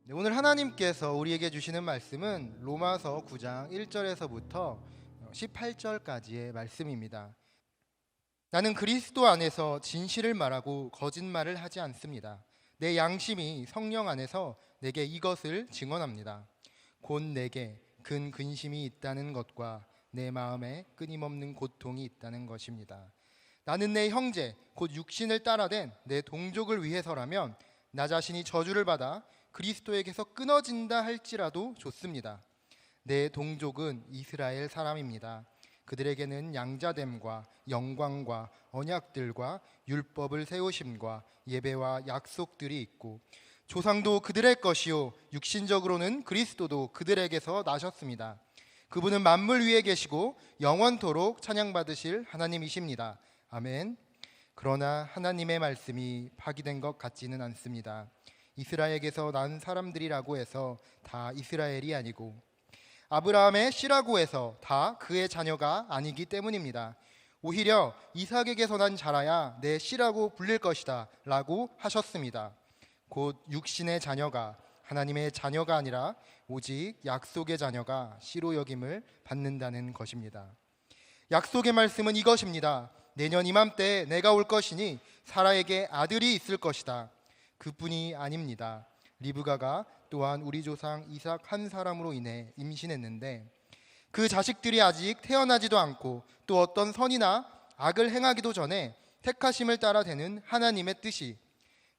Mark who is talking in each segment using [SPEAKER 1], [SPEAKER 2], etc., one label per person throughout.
[SPEAKER 1] 네, 오늘 하나님께서 우리에게 주시는 말씀은 로마서 9장 1절에서부터 18절까지의 말씀입니다. 나는 그리스도 안에서 진실을 말하고 거짓말을 하지 않습니다. 내 양심이 성령 안에서 내게 이것을 증언합니다. 곧 내게 근심이 있다는 것과 내 마음에 끊임없는 고통이 있다는 것입니다. 나는 내 형제 곧 육신을 따라된 내 동족을 위해서라면 나 자신이 저주를 받아 그리스도에게서 끊어진다 할지라도 좋습니다. 내 동족은 이스라엘 사람입니다. 그들에게는 양자됨과 영광과 언약들과 율법을 세우심과 예배와 약속들이 있고 조상도 그들의 것이요 육신적으로는 그리스도도 그들에게서 나셨습니다. 그분은 만물 위에 계시고 영원토록 찬양받으실 하나님이십니다. 아멘. 그러나 하나님의 말씀이 파기된 것 같지는 않습니다. 이스라엘에게서 난 사람들이라고 해서 다 이스라엘이 아니고 아브라함의 씨라고 해서 다 그의 자녀가 아니기 때문입니다. 오히려 이삭에게서 난 자라야 내 씨라고 불릴 것이다 라고 하셨습니다. 곧 육신의 자녀가 하나님의 자녀가 아니라 오직 약속의 자녀가 씨로 여김을 받는다는 것입니다. 약속의 말씀은 이것입니다. 내년 이맘때 내가 올 것이니 사라에게 아들이 있을 것이다. 그뿐이 아닙니다. 리브가가 또한 우리 조상 이삭 한 사람으로 인해 임신했는데 그 자식들이 아직 태어나지도 않고 또 어떤 선이나 악을 행하기도 전에 택하심을 따라 되는 하나님의 뜻이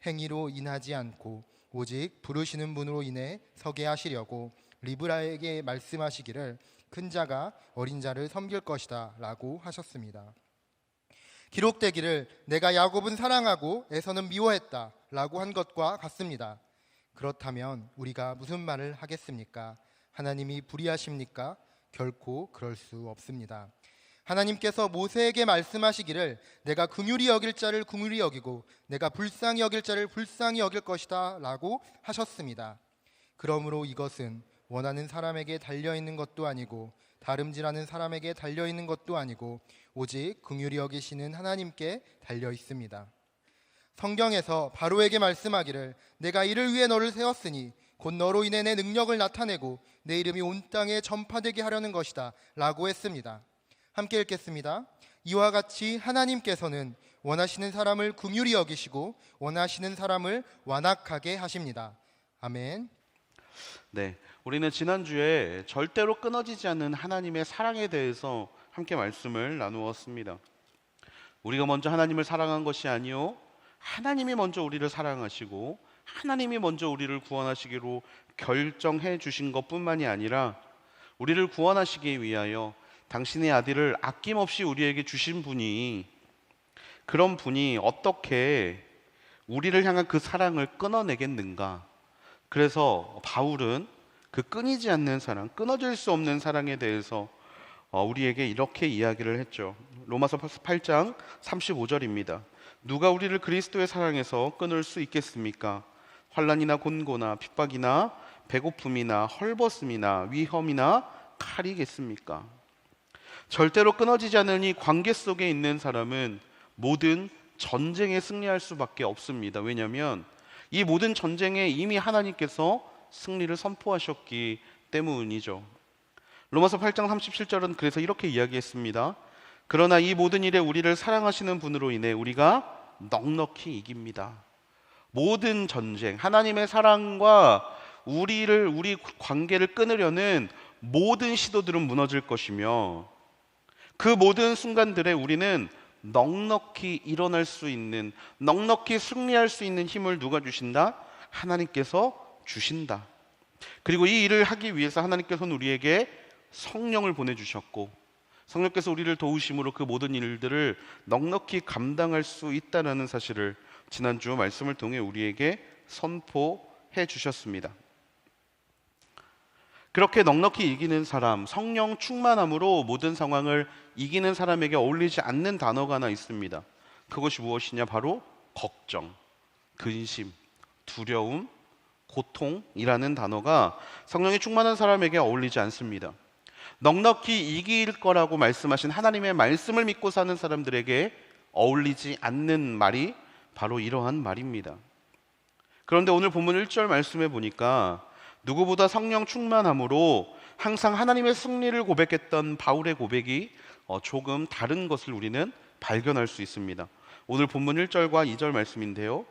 [SPEAKER 1] 행위로 인하지 않고 오직 부르시는 분으로 인해 서게 하시려고 리브라에게 말씀하시기를 큰 자가 어린 자를 섬길 것이다 라고 하셨습니다. 기록되기를 내가 야곱은 사랑하고 에서는 미워했다 라고 한 것과 같습니다. 그렇다면 우리가 무슨 말을 하겠습니까? 하나님이 불의하십니까? 결코 그럴 수 없습니다. 하나님께서 모세에게 말씀하시기를 내가 긍휼히 여길 자를 긍휼히 여기고 내가 불쌍히 여길 자를 불쌍히 여길 것이다 라고 하셨습니다. 그러므로 이것은 원하는 사람에게 달려있는 것도 아니고 다름질하는 사람에게 달려있는 것도 아니고 오직 긍휼히 여기시는 하나님께 달려있습니다. 성경에서 바로에게 말씀하기를 내가 이를 위해 너를 세웠으니 곧 너로 인해 내 능력을 나타내고 내 이름이 온 땅에 전파되게 하려는 것이다 라고 했습니다. 함께 읽겠습니다. 이와 같이 하나님께서는 원하시는 사람을 긍휼히 여기시고 원하시는 사람을 완악하게 하십니다. 아멘.
[SPEAKER 2] 네, 우리는 지난주에 절대로 끊어지지 않는 하나님의 사랑에 대해서 함께 말씀을 나누었습니다. 우리가 먼저 하나님을 사랑한 것이 아니요 하나님이 먼저 우리를 사랑하시고 하나님이 먼저 우리를 구원하시기로 결정해 주신 것뿐만이 아니라 우리를 구원하시기 위하여 당신의 아들을 아낌없이 우리에게 주신 분이, 그런 분이 어떻게 우리를 향한 그 사랑을 끊어내겠는가. 그래서 바울은 그 끊이지 않는 사랑, 끊어질 수 없는 사랑에 대해서 우리에게 이렇게 이야기를 했죠. 로마서 8장 35절입니다. 누가 우리를 그리스도의 사랑에서 끊을 수 있겠습니까? 환난이나 곤고나 핍박이나 배고픔이나 헐벗음이나 위험이나 칼이겠습니까? 절대로 끊어지지 않는 이 관계 속에 있는 사람은 모든 전쟁에 승리할 수밖에 없습니다. 왜냐하면 이 모든 전쟁에 이미 하나님께서 승리를 선포하셨기 때문이죠. 로마서 8장 37절은 그래서 이렇게 이야기했습니다. 그러나 이 모든 일에 우리를 사랑하시는 분으로 인해 우리가 넉넉히 이깁니다. 모든 전쟁, 하나님의 사랑과 우리 관계를 끊으려는 모든 시도들은 무너질 것이며 그 모든 순간들에 우리는 넉넉히 일어날 수 있는, 넉넉히 승리할 수 있는 힘을 누가 주신다? 하나님께서 주신다. 그리고 이 일을 하기 위해서 하나님께서는 우리에게 성령을 보내주셨고 성령께서 우리를 도우심으로 그 모든 일들을 넉넉히 감당할 수 있다는 사실을 지난주 말씀을 통해 우리에게 선포해 주셨습니다. 그렇게 넉넉히 이기는 사람, 성령 충만함으로 모든 상황을 이기는 사람에게 어울리지 않는 단어가 하나 있습니다. 그것이 무엇이냐? 바로 걱정, 근심, 두려움, 고통이라는 단어가 성령이 충만한 사람에게 어울리지 않습니다. 넉넉히 이길 거라고 말씀하신 하나님의 말씀을 믿고 사는 사람들에게 어울리지 않는 말이 바로 이러한 말입니다. 그런데 오늘 본문 1절 말씀에 보니까 누구보다 성령 충만함으로 항상 하나님의 승리를 고백했던 바울의 고백이 조금 다른 것을 우리는 발견할 수 있습니다. 오늘 본문 1절과 2절 말씀인데요.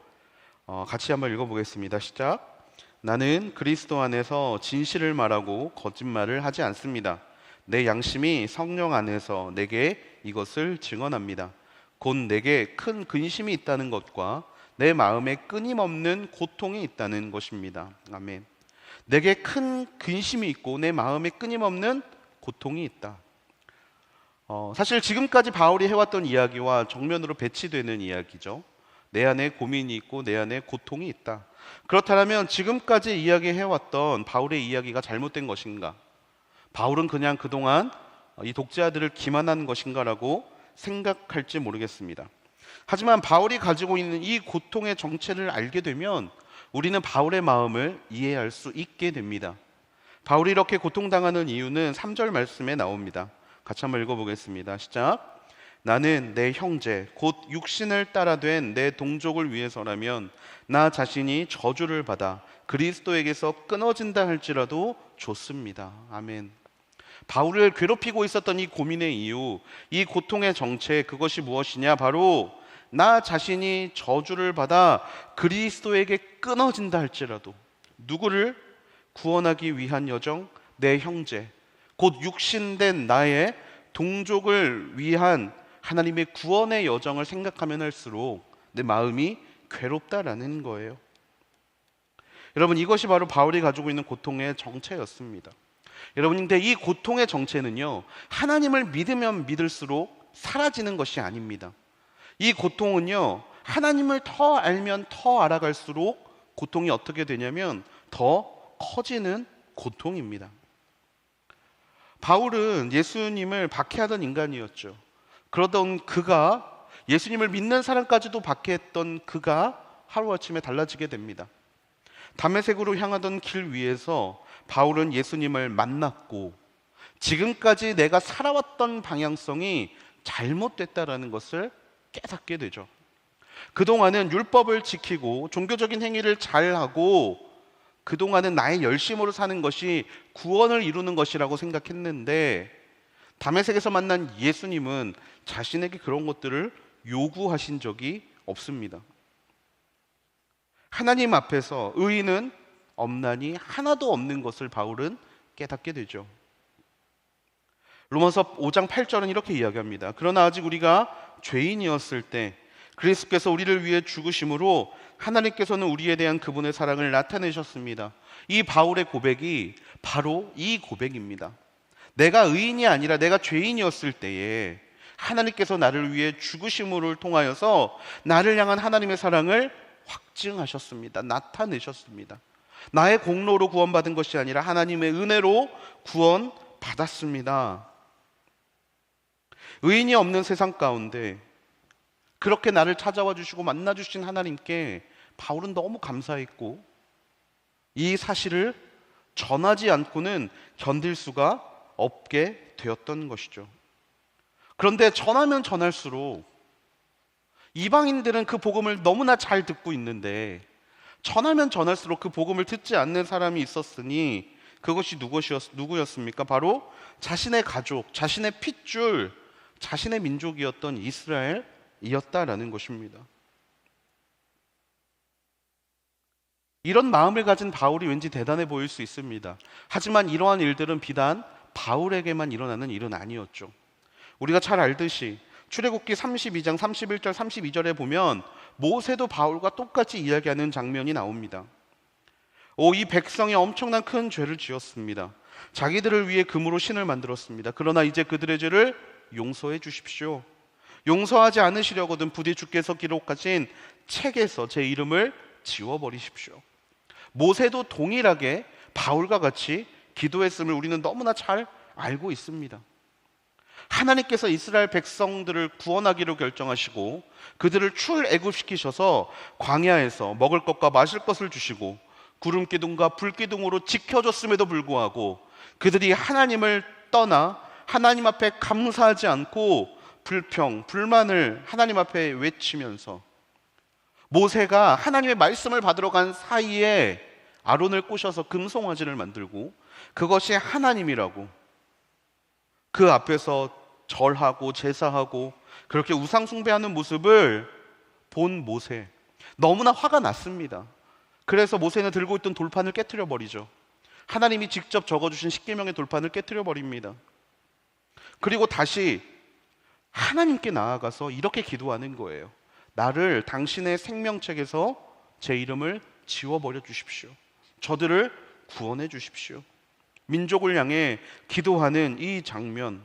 [SPEAKER 2] 같이 한번 읽어보겠습니다. 시작. 나는 그리스도 안에서 진실을 말하고 거짓말을 하지 않습니다. 내 양심이 성령 안에서 내게 이것을 증언합니다. 곧 내게 큰 근심이 있다는 것과 내 마음에 끊임없는 고통이 있다는 것입니다. 아멘. 내게 큰 근심이 있고 내 마음에 끊임없는 고통이 있다. 사실 지금까지 바울이 해왔던 이야기와 정면으로 배치되는 이야기죠. 내 안에 고민이 있고 내 안에 고통이 있다. 그렇다면 지금까지 이야기해왔던 바울의 이야기가 잘못된 것인가? 바울은 그냥 그동안 이 독재자들을 기만한 것인가라고 생각할지 모르겠습니다. 하지만 바울이 가지고 있는 이 고통의 정체를 알게 되면 우리는 바울의 마음을 이해할 수 있게 됩니다. 바울이 이렇게 고통당하는 이유는 3절 말씀에 나옵니다. 같이 한번 읽어보겠습니다. 시작. 나는 내 형제 곧 육신을 따라 된 내 동족을 위해서라면 나 자신이 저주를 받아 그리스도에게서 끊어진다 할지라도 좋습니다. 아멘. 바울을 괴롭히고 있었던 이 고민의 이유, 이 고통의 정체, 그것이 무엇이냐? 바로 나 자신이 저주를 받아 그리스도에게 끊어진다 할지라도, 누구를 구원하기 위한 여정, 내 형제 곧 육신된 나의 동족을 위한 하나님의 구원의 여정을 생각하면 할수록 내 마음이 괴롭다라는 거예요. 여러분, 이것이 바로 바울이 가지고 있는 고통의 정체였습니다. 여러분, 근데 이 고통의 정체는요, 하나님을 믿으면 믿을수록 사라지는 것이 아닙니다. 이 고통은요, 하나님을 더 알면 더 알아갈수록 고통이 어떻게 되냐면 더 커지는 고통입니다. 바울은 예수님을 박해하던 인간이었죠. 그러던 그가, 예수님을 믿는 사람까지도 박해했던 그가 하루아침에 달라지게 됩니다. 다메섹으로 향하던 길 위에서 바울은 예수님을 만났고 지금까지 내가 살아왔던 방향성이 잘못됐다라는 것을 깨닫게 되죠. 그동안은 율법을 지키고 종교적인 행위를 잘하고 그동안은 나의 열심으로 사는 것이 구원을 이루는 것이라고 생각했는데 다메섹에서 만난 예수님은 자신에게 그런 것들을 요구하신 적이 없습니다. 하나님 앞에서 의인은 없나니 하나도 없는 것을 바울은 깨닫게 되죠. 로마서 5장 8절은 이렇게 이야기합니다. 그러나 아직 우리가 죄인이었을 때 그리스도께서 우리를 위해 죽으심으로 하나님께서는 우리에 대한 그분의 사랑을 나타내셨습니다. 이 바울의 고백이 바로 이 고백입니다. 내가 의인이 아니라 내가 죄인이었을 때에 하나님께서 나를 위해 죽으심을 통하여서 나를 향한 하나님의 사랑을 확증하셨습니다. 나타내셨습니다. 나의 공로로 구원받은 것이 아니라 하나님의 은혜로 구원받았습니다. 의인이 없는 세상 가운데 그렇게 나를 찾아와 주시고 만나 주신 하나님께 바울은 너무 감사했고 이 사실을 전하지 않고는 견딜 수가 없게 되었던 것이죠. 그런데 전하면 전할수록 이방인들은 그 복음을 너무나 잘 듣고 있는데 전하면 전할수록 그 복음을 듣지 않는 사람이 있었으니 그것이 누구였습니까? 바로 자신의 가족, 자신의 핏줄, 자신의 민족이었던 이스라엘이었다라는 것입니다. 이런 마음을 가진 바울이 왠지 대단해 보일 수 있습니다. 하지만 이러한 일들은 비단 바울에게만 일어나는 일은 아니었죠. 우리가 잘 알듯이 출애굽기 32장 31절 32절에 보면 모세도 바울과 똑같이 이야기하는 장면이 나옵니다. 이 백성이 엄청난 큰 죄를 지었습니다. 자기들을 위해 금으로 신을 만들었습니다. 그러나 이제 그들의 죄를 용서해 주십시오. 용서하지 않으시려거든 부디 주께서 기록하신 책에서 제 이름을 지워버리십시오. 모세도 동일하게 바울과 같이 기도했음을 우리는 너무나 잘 알고 있습니다. 하나님께서 이스라엘 백성들을 구원하기로 결정하시고 그들을 출애굽시키셔서 광야에서 먹을 것과 마실 것을 주시고 구름기둥과 불기둥으로 지켜줬음에도 불구하고 그들이 하나님을 떠나 하나님 앞에 감사하지 않고 불평, 불만을 하나님 앞에 외치면서 모세가 하나님의 말씀을 받으러 간 사이에 아론을 꼬셔서 금송아지를 만들고 그것이 하나님이라고 그 앞에서 절하고 제사하고 그렇게 우상 숭배하는 모습을 본 모세, 너무나 화가 났습니다. 그래서 모세는 들고 있던 돌판을 깨트려 버리죠. 하나님이 직접 적어주신 십계명의 돌판을 깨트려 버립니다. 그리고 다시 하나님께 나아가서 이렇게 기도하는 거예요. 나를 당신의 생명책에서 제 이름을 지워버려 주십시오. 저들을 구원해 주십시오. 민족을 향해 기도하는 이 장면,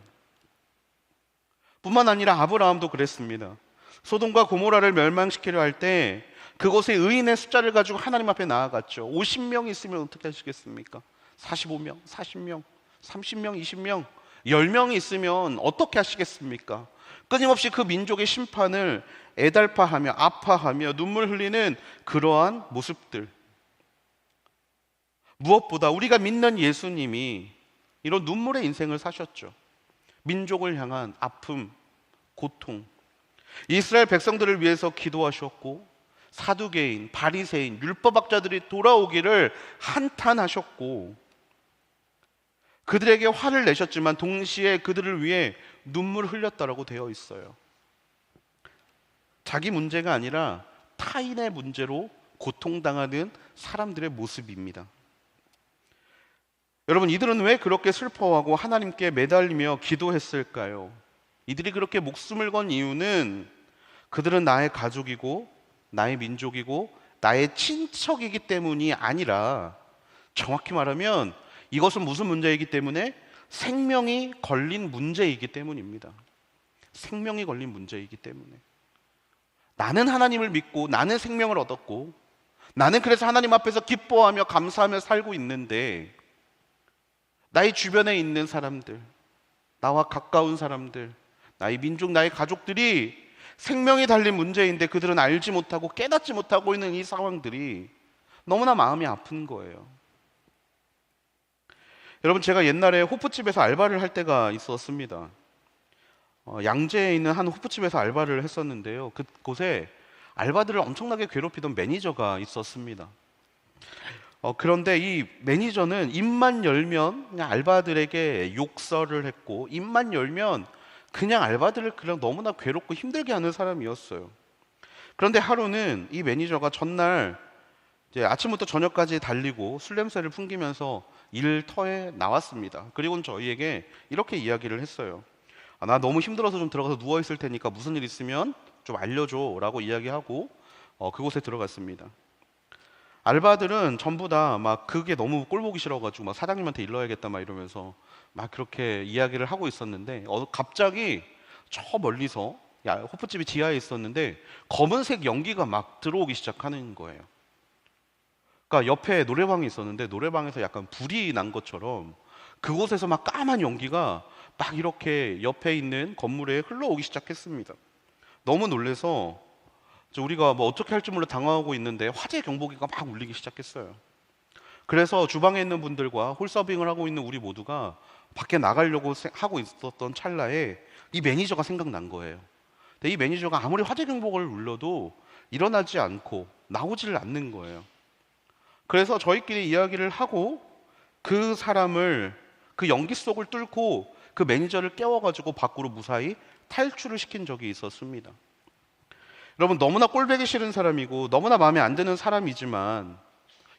[SPEAKER 2] 뿐만 아니라 아브라함도 그랬습니다. 소돔과 고모라를 멸망시키려 할 때 그곳의 의인의 숫자를 가지고 하나님 앞에 나아갔죠. 50명 있으면 어떻게 하시겠습니까? 45명, 40명, 30명, 20명, 10명이 있으면 어떻게 하시겠습니까? 끊임없이 그 민족의 심판을 애달파하며 아파하며 눈물 흘리는 그러한 모습들. 무엇보다 우리가 믿는 예수님이 이런 눈물의 인생을 사셨죠. 민족을 향한 아픔, 고통, 이스라엘 백성들을 위해서 기도하셨고 사두개인, 바리새인, 율법학자들이 돌아오기를 한탄하셨고 그들에게 화를 내셨지만 동시에 그들을 위해 눈물을 흘렸다라고 되어 있어요. 자기 문제가 아니라 타인의 문제로 고통당하는 사람들의 모습입니다. 여러분, 이들은 왜 그렇게 슬퍼하고 하나님께 매달리며 기도했을까요? 이들이 그렇게 목숨을 건 이유는 그들은 나의 가족이고 나의 민족이고 나의 친척이기 때문이 아니라 정확히 말하면 이것은 무슨 문제이기 때문에 생명이 걸린 문제이기 때문입니다. 생명이 걸린 문제이기 때문에 나는 하나님을 믿고 나는 생명을 얻었고 나는 그래서 하나님 앞에서 기뻐하며 감사하며 살고 있는데 나의 주변에 있는 사람들, 나와 가까운 사람들, 나의 민족, 나의 가족들이 생명이 달린 문제인데 그들은 알지 못하고 깨닫지 못하고 있는 이 상황들이 너무나 마음이 아픈 거예요. 여러분, 제가 옛날에 호프집에서 알바를 할 때가 있었습니다. 양재에 있는 한 호프집에서 알바를 했었는데요. 그곳에 알바들을 엄청나게 괴롭히던 매니저가 있었습니다. 그런데 이 매니저는 입만 열면 그냥 알바들에게 욕설을 했고 입만 열면 그냥 알바들을 그냥 너무나 괴롭고 힘들게 하는 사람이었어요. 그런데 하루는 이 매니저가 전날 이제 아침부터 저녁까지 달리고 술 냄새를 풍기면서 일터에 나왔습니다. 그리고는 저희에게 이렇게 이야기를 했어요. 나 너무 힘들어서 좀 들어가서 누워 있을 테니까 무슨 일 있으면 좀 알려줘라고 이야기하고 그곳에 들어갔습니다. 알바들은 전부 다 막 그게 너무 꼴보기 싫어가지고 막 사장님한테 일러야겠다 막 이러면서 막 그렇게 이야기를 하고 있었는데 갑자기 저 멀리서 호프집이 지하에 있었는데 검은색 연기가 막 들어오기 시작하는 거예요. 그러니까 옆에 노래방이 있었는데 노래방에서 약간 불이 난 것처럼 그곳에서 막 까만 연기가 막 이렇게 옆에 있는 건물에 흘러오기 시작했습니다. 너무 놀라서 우리가 뭐 어떻게 할지 몰라 당황하고 있는데 화재 경보기가 막 울리기 시작했어요. 그래서 주방에 있는 분들과 홀서빙을 하고 있는 우리 모두가 밖에 나가려고 하고 있었던 찰나에 이 매니저가 생각난 거예요. 근데 이 매니저가 아무리 화재 경보를 울려도 일어나지 않고 나오지를 않는 거예요. 그래서 저희끼리 이야기를 하고 그 사람을 그 연기 속을 뚫고 그 매니저를 깨워가지고 밖으로 무사히 탈출을 시킨 적이 있었습니다. 여러분, 너무나 꼴보기 싫은 사람이고 너무나 마음에 안 드는 사람이지만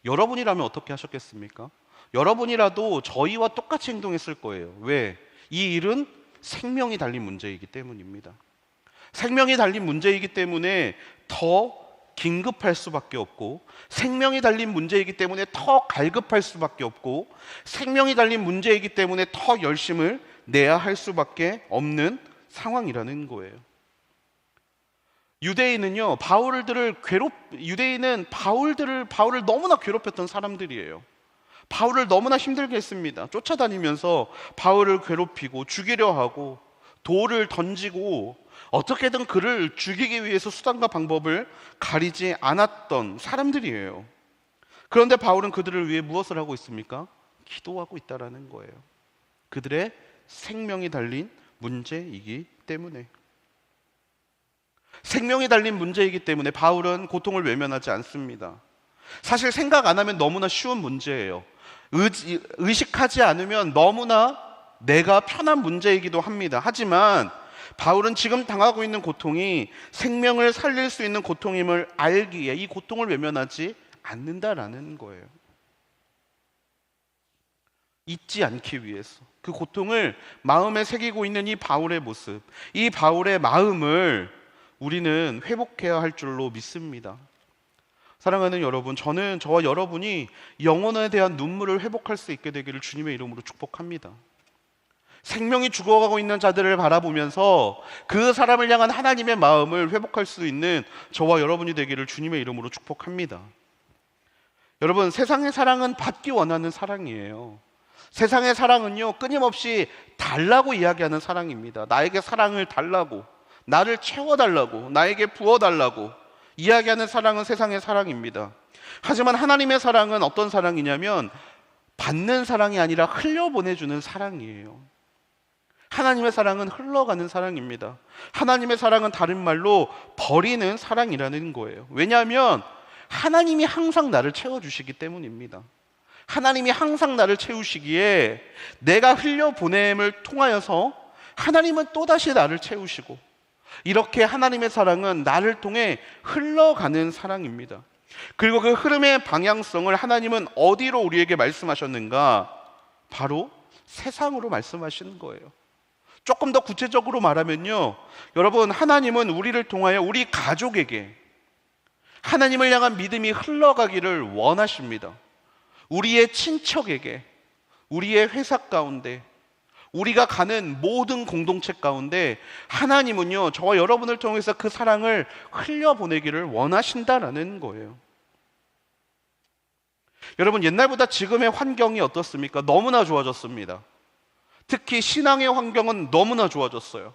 [SPEAKER 2] 여러분이라면 어떻게 하셨겠습니까? 여러분이라도 저희와 똑같이 행동했을 거예요. 왜? 이 일은 생명이 달린 문제이기 때문입니다. 생명이 달린 문제이기 때문에 더 긴급할 수밖에 없고 생명이 달린 문제이기 때문에 더 갈급할 수밖에 없고 생명이 달린 문제이기 때문에 더 열심을 내야 할 수밖에 없는 상황이라는 거예요. 유대인은 바울을 너무나 괴롭혔던 사람들이에요. 바울을 너무나 힘들게 했습니다. 쫓아다니면서 바울을 괴롭히고 죽이려 하고 돌을 던지고 어떻게든 그를 죽이기 위해서 수단과 방법을 가리지 않았던 사람들이에요. 그런데 바울은 그들을 위해 무엇을 하고 있습니까? 기도하고 있다라는 거예요. 그들의 생명이 달린 문제이기 때문에. 생명이 달린 문제이기 때문에 바울은 고통을 외면하지 않습니다. 사실 생각 안 하면 너무나 쉬운 문제예요. 의식하지 않으면 너무나 내가 편한 문제이기도 합니다. 하지만 바울은 지금 당하고 있는 고통이 생명을 살릴 수 있는 고통임을 알기에 이 고통을 외면하지 않는다라는 거예요. 잊지 않기 위해서 그 고통을 마음에 새기고 있는 이 바울의 모습, 이 바울의 마음을 우리는 회복해야 할 줄로 믿습니다. 사랑하는 여러분, 저는 저와 여러분이 영혼에 대한 눈물을 회복할 수 있게 되기를 주님의 이름으로 축복합니다. 생명이 죽어가고 있는 자들을 바라보면서 그 사람을 향한 하나님의 마음을 회복할 수 있는 저와 여러분이 되기를 주님의 이름으로 축복합니다. 여러분, 세상의 사랑은 받기 원하는 사랑이에요. 세상의 사랑은요, 끊임없이 달라고 이야기하는 사랑입니다. 나에게 사랑을 달라고, 나를 채워달라고, 나에게 부어달라고 이야기하는 사랑은 세상의 사랑입니다. 하지만 하나님의 사랑은 어떤 사랑이냐면 받는 사랑이 아니라 흘려보내주는 사랑이에요. 하나님의 사랑은 흘러가는 사랑입니다. 하나님의 사랑은 다른 말로 버리는 사랑이라는 거예요. 왜냐하면 하나님이 항상 나를 채워주시기 때문입니다. 하나님이 항상 나를 채우시기에 내가 흘려보냄을 통하여서 하나님은 또다시 나를 채우시고, 이렇게 하나님의 사랑은 나를 통해 흘러가는 사랑입니다. 그리고 그 흐름의 방향성을 하나님은 어디로 우리에게 말씀하셨는가? 바로 세상으로 말씀하시는 거예요. 조금 더 구체적으로 말하면요, 여러분, 하나님은 우리를 통하여 우리 가족에게 하나님을 향한 믿음이 흘러가기를 원하십니다. 우리의 친척에게, 우리의 회사 가운데, 우리가 가는 모든 공동체 가운데 하나님은요, 저와 여러분을 통해서 그 사랑을 흘려보내기를 원하신다라는 거예요. 여러분, 옛날보다 지금의 환경이 어떻습니까? 너무나 좋아졌습니다. 특히 신앙의 환경은 너무나 좋아졌어요.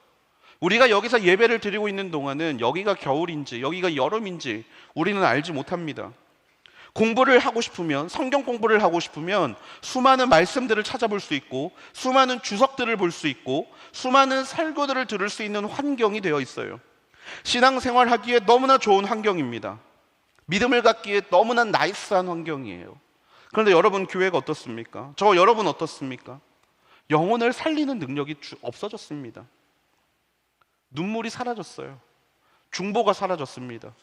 [SPEAKER 2] 우리가 여기서 예배를 드리고 있는 동안은 여기가 겨울인지 여기가 여름인지 우리는 알지 못합니다. 공부를 하고 싶으면, 성경 공부를 하고 싶으면 수많은 말씀들을 찾아볼 수 있고, 수많은 주석들을 볼 수 있고, 수많은 설교들을 들을 수 있는 환경이 되어 있어요. 신앙생활 하기에 너무나 좋은 환경입니다. 믿음을 갖기에 너무나 나이스한 환경이에요. 그런데 여러분, 교회가 어떻습니까? 저 여러분 어떻습니까? 영혼을 살리는 능력이 없어졌습니다. 눈물이 사라졌어요. 중보가 사라졌습니다.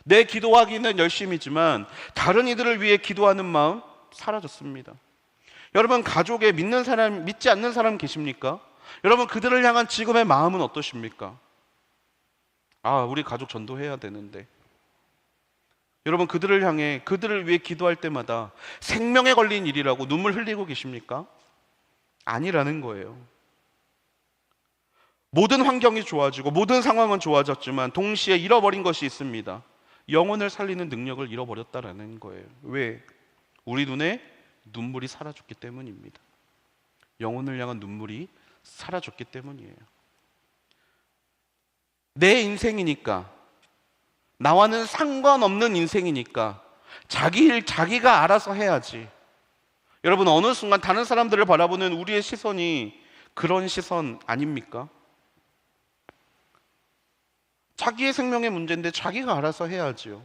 [SPEAKER 2] 내 기도하기는 열심이지만 다른 이들을 위해 기도하는 마음 사라졌습니다. 여러분, 가족에 믿는 사람, 믿지 않는 사람 계십니까? 여러분, 그들을 향한 지금의 마음은 어떠십니까? 아, 우리 가족 전도해야 되는데. 여러분, 그들을 향해, 그들을 위해 기도할 때마다 생명에 걸린 일이라고 눈물 흘리고 계십니까? 아니라는 거예요. 모든 환경이 좋아지고 모든 상황은 좋아졌지만 동시에 잃어버린 것이 있습니다. 영혼을 살리는 능력을 잃어버렸다라는 거예요. 왜? 우리 눈에 눈물이 사라졌기 때문입니다. 영혼을 향한 눈물이 사라졌기 때문이에요. 내 인생이니까, 나와는 상관없는 인생이니까 자기 일 자기가 알아서 해야지. 여러분, 어느 순간 다른 사람들을 바라보는 우리의 시선이 그런 시선 아닙니까? 자기의 생명의 문제인데 자기가 알아서 해야지요.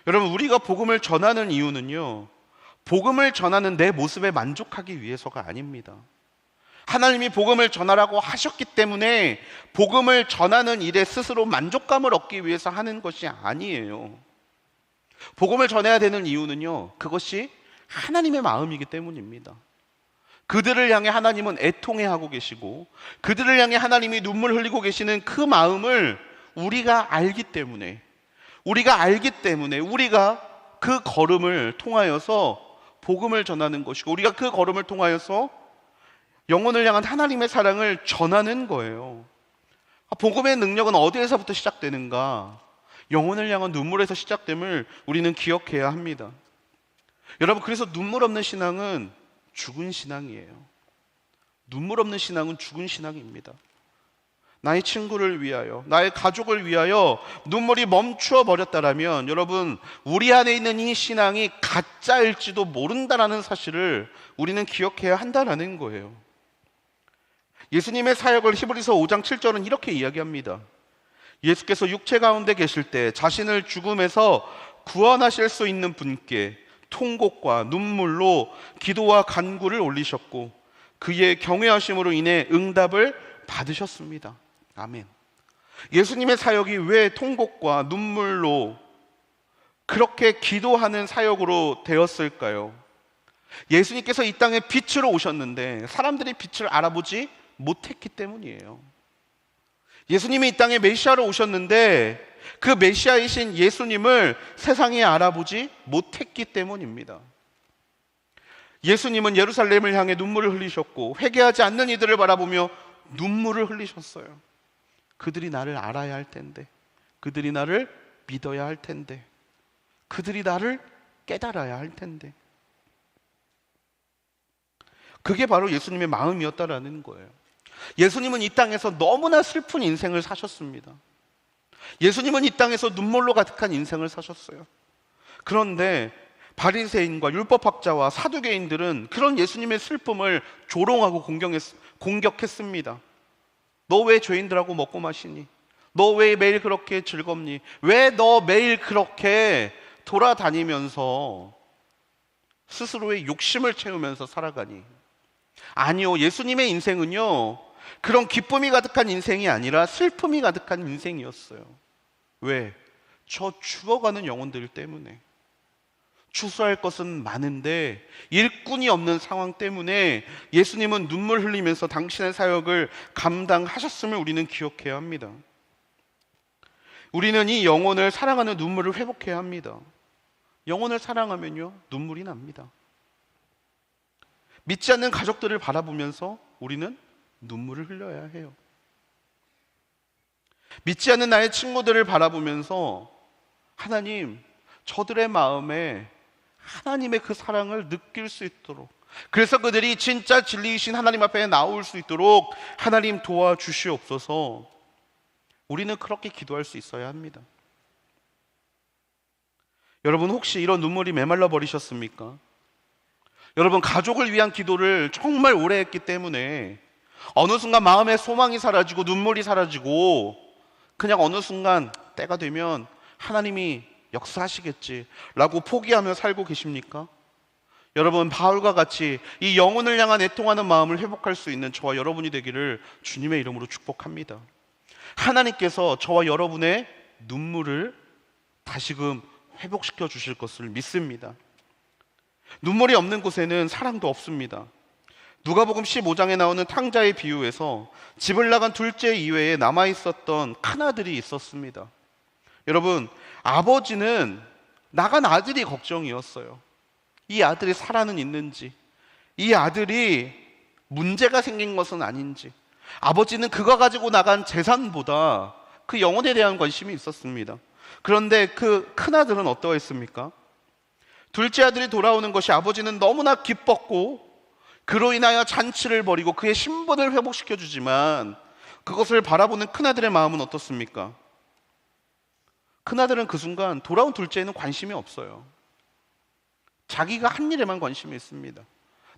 [SPEAKER 2] 여러분, 우리가 복음을 전하는 이유는요, 복음을 전하는 내 모습에 만족하기 위해서가 아닙니다. 하나님이 복음을 전하라고 하셨기 때문에 복음을 전하는 일에 스스로 만족감을 얻기 위해서 하는 것이 아니에요. 복음을 전해야 되는 이유는요, 그것이 하나님의 마음이기 때문입니다. 그들을 향해 하나님은 애통해하고 계시고, 그들을 향해 하나님이 눈물 흘리고 계시는 그 마음을 우리가 알기 때문에 우리가 그 걸음을 통하여서 복음을 전하는 것이고, 우리가 그 걸음을 통하여서 영혼을 향한 하나님의 사랑을 전하는 거예요. 복음의 능력은 어디에서부터 시작되는가? 영혼을 향한 눈물에서 시작됨을 우리는 기억해야 합니다. 여러분, 그래서 눈물 없는 신앙은 죽은 신앙이에요. 눈물 없는 신앙은 죽은 신앙입니다. 나의 친구를 위하여, 나의 가족을 위하여 눈물이 멈추어 버렸다라면, 여러분, 우리 안에 있는 이 신앙이 가짜일지도 모른다라는 사실을 우리는 기억해야 한다라는 거예요. 예수님의 사역을 히브리서 5장 7절은 이렇게 이야기합니다. 예수께서 육체 가운데 계실 때 자신을 죽음에서 구원하실 수 있는 분께 통곡과 눈물로 기도와 간구를 올리셨고 그의 경외하심으로 인해 응답을 받으셨습니다. 아멘. 예수님의 사역이 왜 통곡과 눈물로 그렇게 기도하는 사역으로 되었을까요? 예수님께서 이 땅에 빛으로 오셨는데 사람들이 빛을 알아보지 못했기 때문이에요. 예수님이 이 땅에 메시아로 오셨는데 그 메시아이신 예수님을 세상에 알아보지 못했기 때문입니다. 예수님은 예루살렘을 향해 눈물을 흘리셨고 회개하지 않는 이들을 바라보며 눈물을 흘리셨어요. 그들이 나를 알아야 할 텐데, 그들이 나를 믿어야 할 텐데, 그들이 나를 깨달아야 할 텐데. 그게 바로 예수님의 마음이었다라는 거예요. 예수님은 이 땅에서 너무나 슬픈 인생을 사셨습니다. 예수님은 이 땅에서 눈물로 가득한 인생을 사셨어요. 그런데 바리새인과 율법학자와 사두개인들은 그런 예수님의 슬픔을 조롱하고 공격했습니다. 너 왜 죄인들하고 먹고 마시니? 너 왜 매일 그렇게 즐겁니? 왜 너 매일 그렇게 돌아다니면서 스스로의 욕심을 채우면서 살아가니? 아니요, 예수님의 인생은요 그런 기쁨이 가득한 인생이 아니라 슬픔이 가득한 인생이었어요. 왜? 저 죽어가는 영혼들 때문에. 추수할 것은 많은데 일꾼이 없는 상황 때문에 예수님은 눈물 흘리면서 당신의 사역을 감당하셨음을 우리는 기억해야 합니다. 우리는 이 영혼을 사랑하는 눈물을 회복해야 합니다. 영혼을 사랑하면요 눈물이 납니다. 믿지 않는 가족들을 바라보면서 우리는 눈물을 흘려야 해요. 믿지 않는 나의 친구들을 바라보면서 하나님, 저들의 마음에 하나님의 그 사랑을 느낄 수 있도록, 그래서 그들이 진짜 진리이신 하나님 앞에 나올 수 있도록 하나님 도와주시옵소서. 우리는 그렇게 기도할 수 있어야 합니다. 여러분, 혹시 이런 눈물이 메말라 버리셨습니까? 여러분, 가족을 위한 기도를 정말 오래 했기 때문에 어느 순간 마음의 소망이 사라지고 눈물이 사라지고 그냥 어느 순간 때가 되면 하나님이 역사하시겠지라고 포기하며 살고 계십니까? 여러분, 바울과 같이 이 영혼을 향한 애통하는 마음을 회복할 수 있는 저와 여러분이 되기를 주님의 이름으로 축복합니다. 하나님께서 저와 여러분의 눈물을 다시금 회복시켜 주실 것을 믿습니다. 눈물이 없는 곳에는 사랑도 없습니다. 누가복음 15장에 나오는 탕자의 비유에서 집을 나간 둘째 이외에 남아있었던 큰아들이 있었습니다. 여러분, 아버지는 나간 아들이 걱정이었어요. 이 아들이 살아는 있는지, 이 아들이 문제가 생긴 것은 아닌지. 아버지는 그가 가지고 나간 재산보다 그 영혼에 대한 관심이 있었습니다. 그런데 그 큰아들은 어떠했습니까? 둘째 아들이 돌아오는 것이 아버지는 너무나 기뻤고 그로 인하여 잔치를 벌이고 그의 신분을 회복시켜 주지만 그것을 바라보는 큰아들의 마음은 어떻습니까? 큰아들은 그 순간 돌아온 둘째에는 관심이 없어요. 자기가 한 일에만 관심이 있습니다.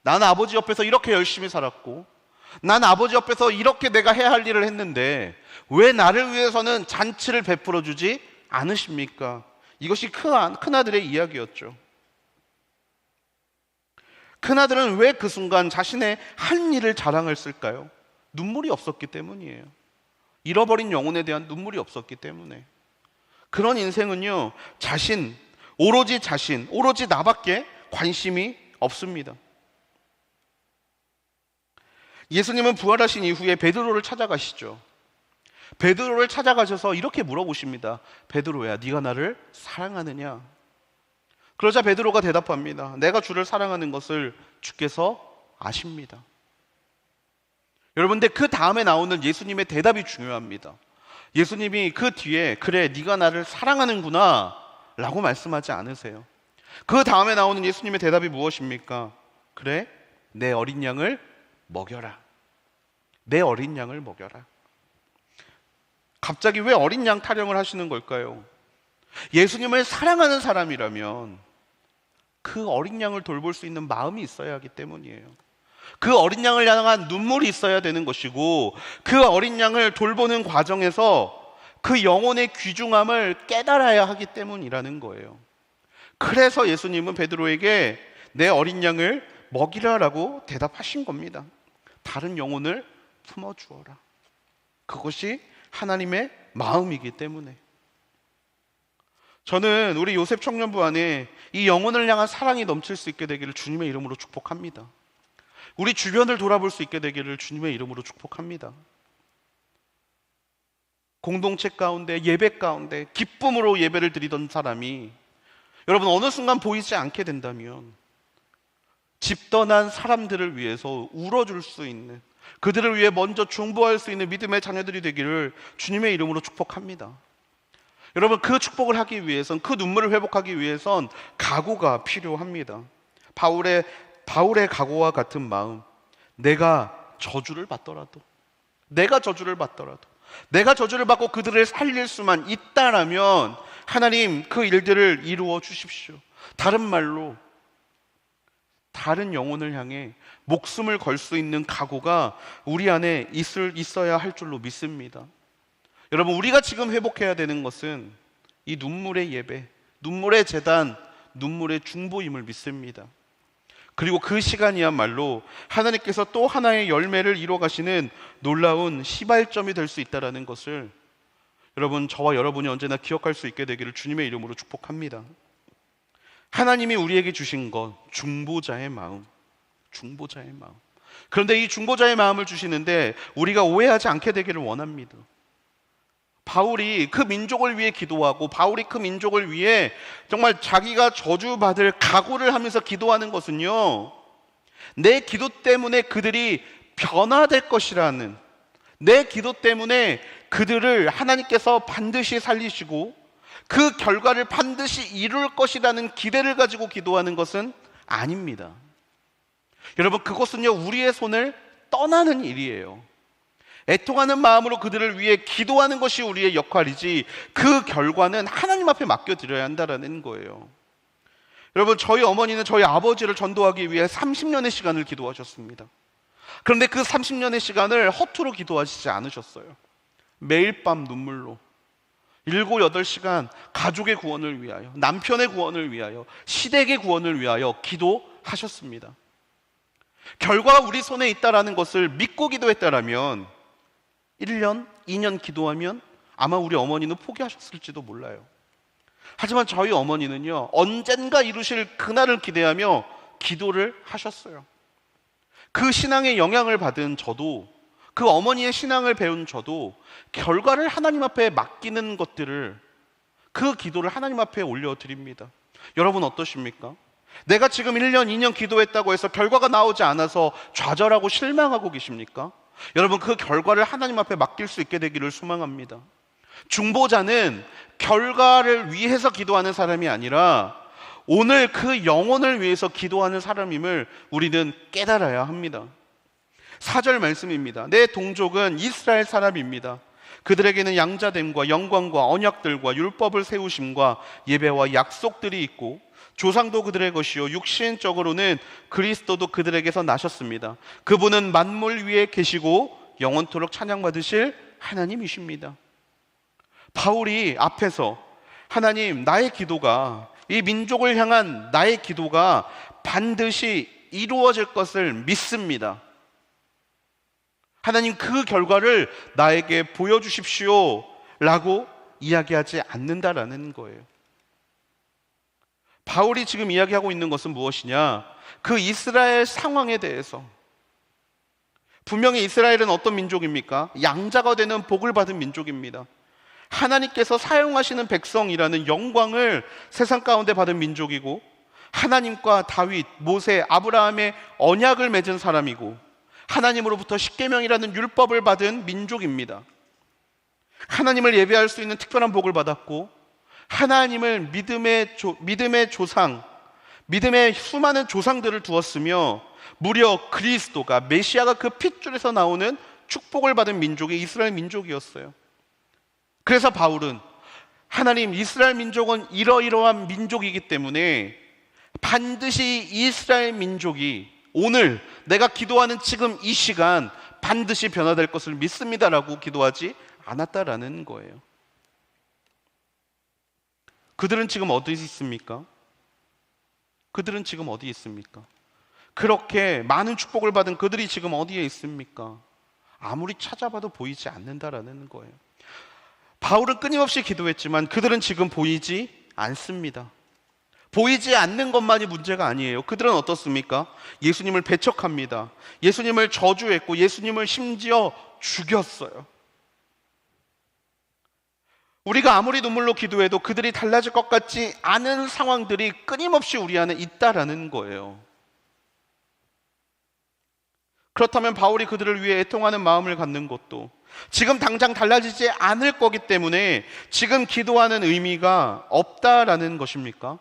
[SPEAKER 2] 난 아버지 옆에서 이렇게 열심히 살았고, 난 아버지 옆에서 이렇게 내가 해야 할 일을 했는데 왜 나를 위해서는 잔치를 베풀어 주지 않으십니까? 이것이 큰아들의 이야기였죠. 큰아들은 왜 그 순간 자신의 한 일을 자랑했을까요? 눈물이 없었기 때문이에요. 잃어버린 영혼에 대한 눈물이 없었기 때문에. 그런 인생은요, 오로지 나밖에 관심이 없습니다. 예수님은 부활하신 이후에 베드로를 찾아가시죠. 베드로를 찾아가셔서 이렇게 물어보십니다. 베드로야, 네가 나를 사랑하느냐? 그러자 베드로가 대답합니다. 내가 주를 사랑하는 것을 주께서 아십니다. 여러분, 근데 그 다음에 나오는 예수님의 대답이 중요합니다. 예수님이 그 뒤에 그래, 네가 나를 사랑하는구나 라고 말씀하지 않으세요. 그 다음에 나오는 예수님의 대답이 무엇입니까? 그래, 내 어린 양을 먹여라. 내 어린 양을 먹여라. 갑자기 왜 어린 양 타령을 하시는 걸까요? 예수님을 사랑하는 사람이라면 그 어린 양을 돌볼 수 있는 마음이 있어야 하기 때문이에요. 그 어린 양을 향한 눈물이 있어야 되는 것이고, 그 어린 양을 돌보는 과정에서 그 영혼의 귀중함을 깨달아야 하기 때문이라는 거예요. 그래서 예수님은 베드로에게 내 어린 양을 먹이라라고 대답하신 겁니다. 다른 영혼을 품어주어라. 그것이 하나님의 마음이기 때문에. 저는 우리 요셉 청년부 안에 이 영혼을 향한 사랑이 넘칠 수 있게 되기를 주님의 이름으로 축복합니다. 우리 주변을 돌아볼 수 있게 되기를 주님의 이름으로 축복합니다. 공동체 가운데, 예배 가운데 기쁨으로 예배를 드리던 사람이 여러분 어느 순간 보이지 않게 된다면 집 떠난 사람들을 위해서 울어줄 수 있는, 그들을 위해 먼저 중보할 수 있는 믿음의 자녀들이 되기를 주님의 이름으로 축복합니다. 여러분 그 축복을 하기 위해선, 그 눈물을 회복하기 위해선 각오가 필요합니다. 바울의 각오와 같은 마음. 내가 저주를 받더라도 내가 저주를 받고 그들을 살릴 수만 있다라면 하나님 그 일들을 이루어 주십시오. 다른 말로 다른 영혼을 향해 목숨을 걸 수 있는 각오가 우리 안에 있어야 할 줄로 믿습니다. 여러분 우리가 지금 회복해야 되는 것은 이 눈물의 예배, 눈물의 제단, 눈물의 중보임을 믿습니다. 그리고 그 시간이야말로 하나님께서 또 하나의 열매를 이루어 가시는 놀라운 시발점이 될 수 있다는 것을 여러분 저와 여러분이 언제나 기억할 수 있게 되기를 주님의 이름으로 축복합니다. 하나님이 우리에게 주신 것, 중보자의 마음. 그런데 이 중보자의 마음을 주시는데 우리가 오해하지 않게 되기를 원합니다. 바울이 그 민족을 위해 기도하고 바울이 그 민족을 위해 정말 자기가 저주받을 각오를 하면서 기도하는 것은요, 내 기도 때문에 그들이 변화될 것이라는, 내 기도 때문에 그들을 하나님께서 반드시 살리시고 그 결과를 반드시 이룰 것이라는 기대를 가지고 기도하는 것은 아닙니다. 여러분 그것은요 우리의 손을 떠나는 일이에요. 애통하는 마음으로 그들을 위해 기도하는 것이 우리의 역할이지 그 결과는 하나님 앞에 맡겨드려야 한다는 거예요. 여러분 저희 어머니는 저희 아버지를 전도하기 위해 30년의 시간을 기도하셨습니다. 그런데 그 30년의 시간을 허투루 기도하시지 않으셨어요. 매일 밤 눈물로 7, 8시간 가족의 구원을 위하여, 남편의 구원을 위하여, 시댁의 구원을 위하여 기도하셨습니다. 결과가 우리 손에 있다는 것을 믿고 기도했다면 1년, 2년 기도하면 아마 우리 어머니는 포기하셨을지도 몰라요. 하지만 저희 어머니는요 언젠가 이루실 그날을 기대하며 기도를 하셨어요. 그 신앙의 영향을 받은 저도, 그 어머니의 신앙을 배운 저도 결과를 하나님 앞에 맡기는 것들을, 그 기도를 하나님 앞에 올려드립니다. 여러분 어떠십니까? 내가 지금 1년, 2년 기도했다고 해서 결과가 나오지 않아서 좌절하고 실망하고 계십니까? 여러분 그 결과를 하나님 앞에 맡길 수 있게 되기를 소망합니다. 중보자는 결과를 위해서 기도하는 사람이 아니라 오늘 그 영혼을 위해서 기도하는 사람임을 우리는 깨달아야 합니다. 4절 말씀입니다. 내 동족은 이스라엘 사람입니다. 그들에게는 양자됨과 영광과 언약들과 율법을 세우심과 예배와 약속들이 있고 조상도 그들의 것이요 육신적으로는 그리스도도 그들에게서 나셨습니다. 그분은 만물 위에 계시고 영원토록 찬양받으실 하나님이십니다. 바울이 앞에서 하나님 나의 기도가, 이 민족을 향한 나의 기도가 반드시 이루어질 것을 믿습니다. 하나님 그 결과를 나에게 보여주십시오 라고 이야기하지 않는다라는 거예요. 바울이 지금 이야기하고 있는 것은 무엇이냐? 그 이스라엘 상황에 대해서. 분명히 이스라엘은 어떤 민족입니까? 양자가 되는 복을 받은 민족입니다. 하나님께서 사용하시는 백성이라는 영광을 세상 가운데 받은 민족이고, 하나님과 다윗, 모세, 아브라함의 언약을 맺은 사람이고, 하나님으로부터 십계명이라는 율법을 받은 민족입니다. 하나님을 예배할 수 있는 특별한 복을 받았고, 하나님을 믿음의 조상, 믿음의 수많은 조상들을 두었으며, 무려 그리스도가, 메시아가 그 핏줄에서 나오는 축복을 받은 민족이 이스라엘 민족이었어요. 그래서 바울은 하나님, 이스라엘 민족은 이러이러한 민족이기 때문에 반드시 이스라엘 민족이 오늘 내가 기도하는 지금 이 시간 반드시 변화될 것을 믿습니다라고 기도하지 않았다라는 거예요. 그들은 지금 어디 있습니까? 그들은 지금 어디 있습니까? 그렇게 많은 축복을 받은 그들이 지금 어디에 있습니까? 아무리 찾아봐도 보이지 않는다라는 거예요. 바울은 끊임없이 기도했지만 그들은 지금 보이지 않습니다. 보이지 않는 것만이 문제가 아니에요. 그들은 어떻습니까? 예수님을 배척합니다. 예수님을 저주했고 예수님을 심지어 죽였어요. 우리가 아무리 눈물로 기도해도 그들이 달라질 것 같지 않은 상황들이 끊임없이 우리 안에 있다라는 거예요. 그렇다면 바울이 그들을 위해 애통하는 마음을 갖는 것도 지금 당장 달라지지 않을 거기 때문에 지금 기도하는 의미가 없다라는 것입니까?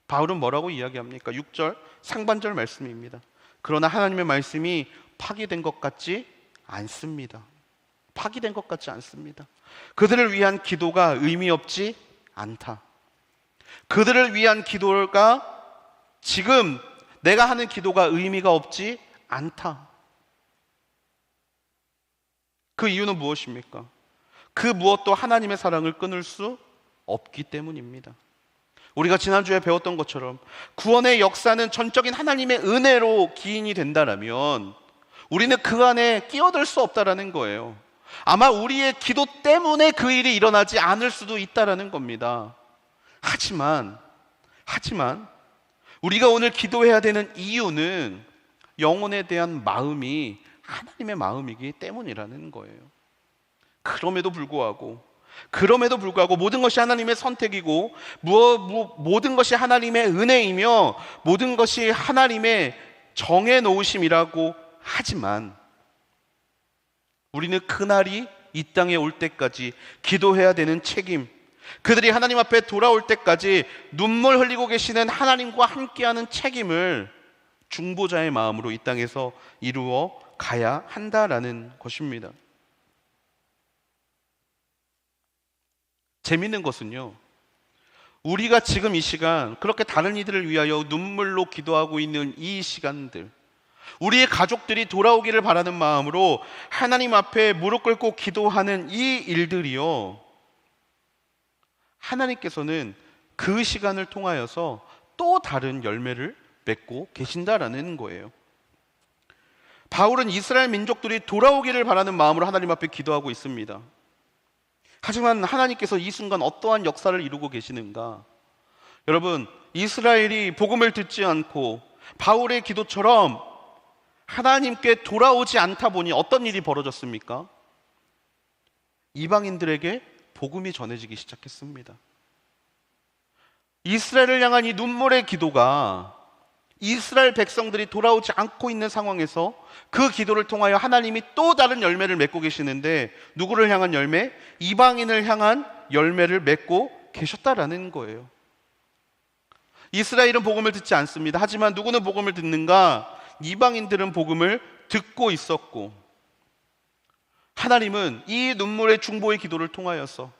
[SPEAKER 2] 바울은 뭐라고 이야기합니까? 6절 상반절 말씀입니다. 그러나 하나님의 말씀이 파기된 것 같지 않습니다. 파기된 것 같지 않습니다. 그들을 위한 기도가 의미 없지 않다. 그들을 위한 기도가 지금 내가 하는 기도가 의미가 없지 않다. 그 이유는 무엇입니까? 그 무엇도 하나님의 사랑을 끊을 수 없기 때문입니다. 우리가 지난주에 배웠던 것처럼 구원의 역사는 전적인 하나님의 은혜로 기인이 된다라면 우리는 그 안에 끼어들 수 없다라는 거예요. 아마 우리의 기도 때문에 그 일이 일어나지 않을 수도 있다라는 겁니다. 하지만 우리가 오늘 기도해야 되는 이유는 영혼에 대한 마음이 하나님의 마음이기 때문이라는 거예요. 그럼에도 불구하고 모든 것이 하나님의 선택이고 모든 것이 하나님의 은혜이며 모든 것이 하나님의 정해 놓으심이라고 하지만 우리는 그날이 이 땅에 올 때까지 기도해야 되는 책임, 그들이 하나님 앞에 돌아올 때까지 눈물 흘리고 계시는 하나님과 함께하는 책임을 중보자의 마음으로 이 땅에서 이루어 가야 한다라는 것입니다. 재밌는 것은요, 우리가 지금 이 시간 그렇게 다른 이들을 위하여 눈물로 기도하고 있는 이 시간들, 우리의 가족들이 돌아오기를 바라는 마음으로 하나님 앞에 무릎 꿇고 기도하는 이 일들이요, 하나님께서는 그 시간을 통하여서 또 다른 열매를 맺고 계신다라는 거예요. 바울은 이스라엘 민족들이 돌아오기를 바라는 마음으로 하나님 앞에 기도하고 있습니다. 하지만 하나님께서 이 순간 어떠한 역사를 이루고 계시는가? 여러분, 이스라엘이 복음을 듣지 않고 바울의 기도처럼 하나님께 돌아오지 않다 보니 어떤 일이 벌어졌습니까? 이방인들에게 복음이 전해지기 시작했습니다. 이스라엘을 향한 이 눈물의 기도가 이스라엘 백성들이 돌아오지 않고 있는 상황에서 그 기도를 통하여 하나님이 또 다른 열매를 맺고 계시는데, 누구를 향한 열매? 이방인을 향한 열매를 맺고 계셨다라는 거예요. 이스라엘은 복음을 듣지 않습니다. 하지만 누구는 복음을 듣는가? 이방인들은 복음을 듣고 있었고, 하나님은 이 눈물의 중보의 기도를 통하여서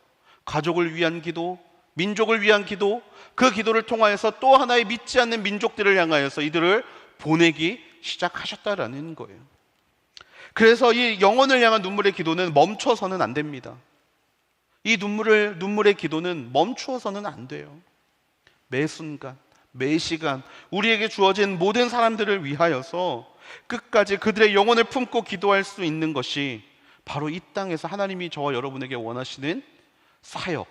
[SPEAKER 2] 가족을 위한 기도, 민족을 위한 기도, 그 기도를 통하여서 또 하나의 믿지 않는 민족들을 향하여서 이들을 보내기 시작하셨다라는 거예요. 그래서 이 영혼을 향한 눈물의 기도는 멈춰서는 안 됩니다. 이 눈물의 기도는 멈추어서는 안 돼요. 매 순간, 매 시간 우리에게 주어진 모든 사람들을 위하여서 끝까지 그들의 영혼을 품고 기도할 수 있는 것이 바로 이 땅에서 하나님이 저와 여러분에게 원하시는 사역,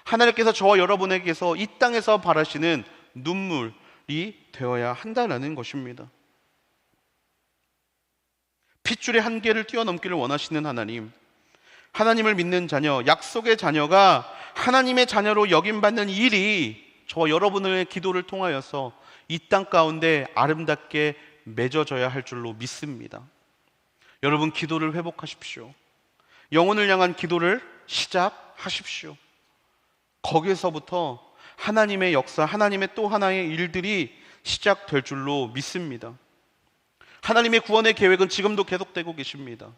[SPEAKER 2] 하나님께서 저와 여러분에게서 이 땅에서 바라시는 눈물이 되어야 한다는 것입니다. 핏줄의 한계를 뛰어넘기를 원하시는 하나님, 하나님을 믿는 자녀, 약속의 자녀가 하나님의 자녀로 여김받는 일이 저와 여러분의 기도를 통하여서 이 땅 가운데 아름답게 맺어져야 할 줄로 믿습니다. 여러분, 기도를 회복하십시오. 영혼을 향한 기도를 시작하십시오. 거기에서부터 하나님의 역사, 하나님의 또 하나의 일들이 시작될 줄로 믿습니다. 하나님의 구원의 계획은 지금도 계속되고 계십니다.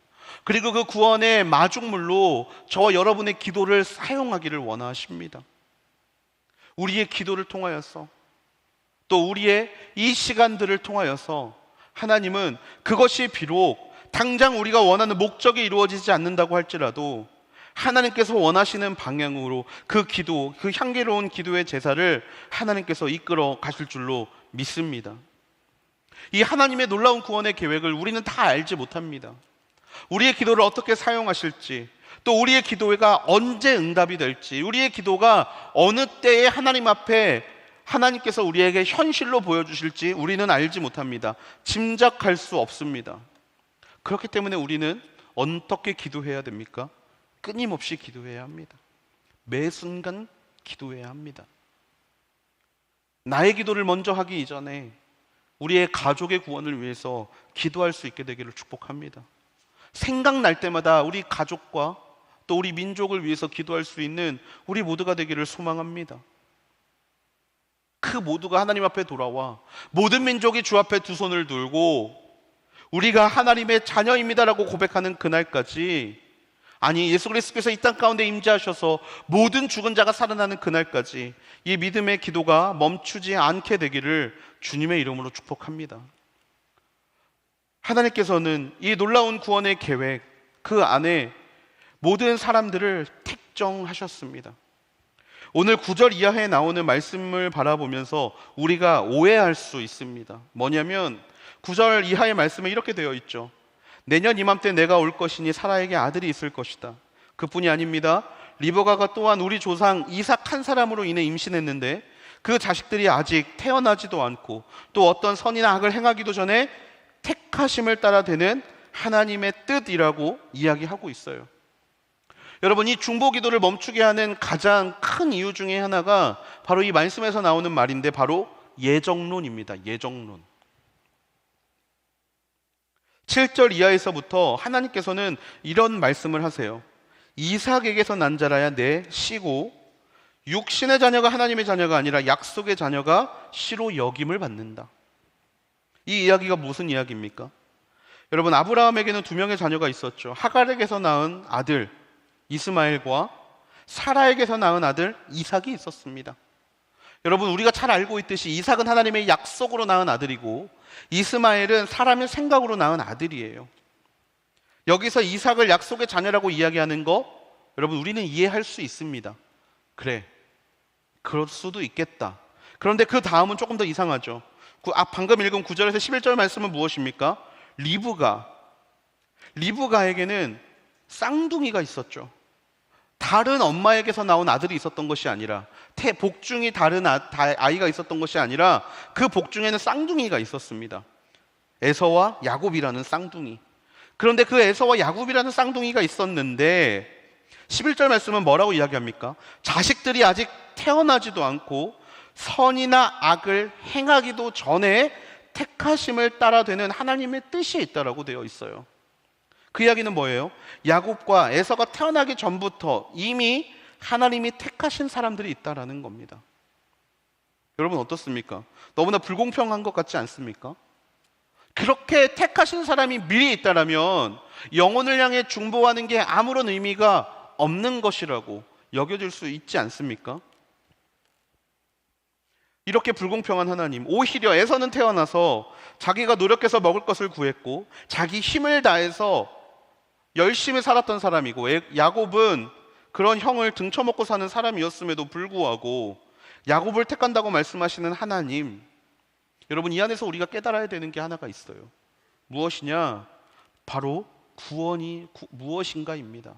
[SPEAKER 2] 그리고 그 구원의 마중물로 저와 여러분의 기도를 사용하기를 원하십니다. 우리의 기도를 통하여서, 또 우리의 이 시간들을 통하여서 하나님은 그것이 비록 당장 우리가 원하는 목적이 이루어지지 않는다고 할지라도 하나님께서 원하시는 방향으로 그 기도, 그 향기로운 기도의 제사를 하나님께서 이끌어 가실 줄로 믿습니다. 이 하나님의 놀라운 구원의 계획을 우리는 다 알지 못합니다. 우리의 기도를 어떻게 사용하실지, 또 우리의 기도가 언제 응답이 될지, 우리의 기도가 어느 때에 하나님 앞에 하나님께서 우리에게 현실로 보여주실지 우리는 알지 못합니다. 짐작할 수 없습니다. 그렇기 때문에 우리는 어떻게 기도해야 됩니까? 끊임없이 기도해야 합니다. 매 순간 기도해야 합니다. 나의 기도를 먼저 하기 이전에 우리의 가족의 구원을 위해서 기도할 수 있게 되기를 축복합니다. 생각날 때마다 우리 가족과 또 우리 민족을 위해서 기도할 수 있는 우리 모두가 되기를 소망합니다. 그 모두가 하나님 앞에 돌아와 모든 민족이 주 앞에 두 손을 들고 우리가 하나님의 자녀입니다라고 고백하는 그날까지, 아니 예수 그리스도께서 이 땅 가운데 임재하셔서 모든 죽은 자가 살아나는 그날까지 이 믿음의 기도가 멈추지 않게 되기를 주님의 이름으로 축복합니다. 하나님께서는 이 놀라운 구원의 계획 그 안에 모든 사람들을 택정하셨습니다. 오늘 9절 이하에 나오는 말씀을 바라보면서 우리가 오해할 수 있습니다. 뭐냐면 9절 이하의 말씀에 이렇게 되어 있죠. 내년 이맘때 내가 올 것이니 사라에게 아들이 있을 것이다. 그뿐이 아닙니다. 리브가가 또한 우리 조상 이삭 한 사람으로 인해 임신했는데 그 자식들이 아직 태어나지도 않고 또 어떤 선이나 악을 행하기도 전에 택하심을 따라 되는 하나님의 뜻이라고 이야기하고 있어요. 여러분, 이 중보기도를 멈추게 하는 가장 큰 이유 중에 하나가 바로 이 말씀에서 나오는 말인데 바로 예정론입니다. 예정론. 7절 이하에서부터 하나님께서는 이런 말씀을 하세요. 이삭에게서 난 자라야 내 씨고 육신의 자녀가 하나님의 자녀가 아니라 약속의 자녀가 씨로 여김을 받는다. 이 이야기가 무슨 이야기입니까? 여러분, 아브라함에게는 두 명의 자녀가 있었죠. 하갈에게서 낳은 아들 이스마엘과 사라에게서 낳은 아들 이삭이 있었습니다. 여러분, 우리가 잘 알고 있듯이 이삭은 하나님의 약속으로 낳은 아들이고 이스마엘은 사람의 생각으로 낳은 아들이에요. 여기서 이삭을 약속의 자녀라고 이야기하는 거 여러분 우리는 이해할 수 있습니다. 그래, 그럴 수도 있겠다. 그런데 그 다음은 조금 더 이상하죠. 방금 읽은 9절에서 11절 말씀은 무엇입니까? 리브가에게는 쌍둥이가 있었죠. 다른 엄마에게서 나온 아들이 있었던 것이 아니라 복중이 다른 아이가 있었던 것이 아니라 그 복중에는 쌍둥이가 있었습니다. 에서와 야곱이라는 쌍둥이. 그런데 그 에서와 야곱이라는 쌍둥이가 있었는데 11절 말씀은 뭐라고 이야기합니까? 자식들이 아직 태어나지도 않고 선이나 악을 행하기도 전에 택하심을 따라 되는 하나님의 뜻이 있다라고 되어 있어요. 그 이야기는 뭐예요? 야곱과 에서가 태어나기 전부터 이미 하나님이 택하신 사람들이 있다라는 겁니다. 여러분 어떻습니까? 너무나 불공평한 것 같지 않습니까? 그렇게 택하신 사람이 미리 있다라면 영혼을 향해 중보하는 게 아무런 의미가 없는 것이라고 여겨질 수 있지 않습니까? 이렇게 불공평한 하나님, 오히려 에서는 태어나서 자기가 노력해서 먹을 것을 구했고 자기 힘을 다해서 열심히 살았던 사람이고 야곱은 그런 형을 등쳐먹고 사는 사람이었음에도 불구하고 야곱을 택한다고 말씀하시는 하나님, 여러분 이 안에서 우리가 깨달아야 되는 게 하나가 있어요. 무엇이냐? 바로 구원이 무엇인가입니다.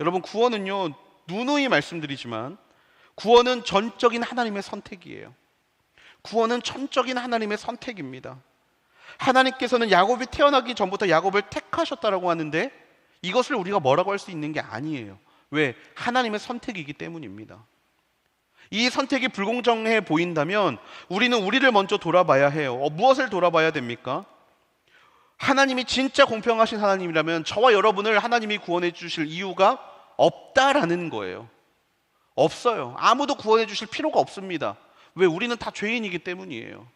[SPEAKER 2] 여러분, 구원은요, 누누이 말씀드리지만 구원은 전적인 하나님의 선택이에요. 구원은 전적인 하나님의 선택입니다. 하나님께서는 야곱이 태어나기 전부터 야곱을 택하셨다라고 하는데 이것을 우리가 뭐라고 할 수 있는 게 아니에요. 왜? 하나님의 선택이기 때문입니다. 이 선택이 불공정해 보인다면 우리는 우리를 먼저 돌아봐야 해요. 무엇을 돌아봐야 됩니까? 하나님이 진짜 공평하신 하나님이라면 저와 여러분을 하나님이 구원해 주실 이유가 없다라는 거예요. 없어요. 아무도 구원해 주실 필요가 없습니다. 왜? 우리는 다 죄인이기 때문이에요.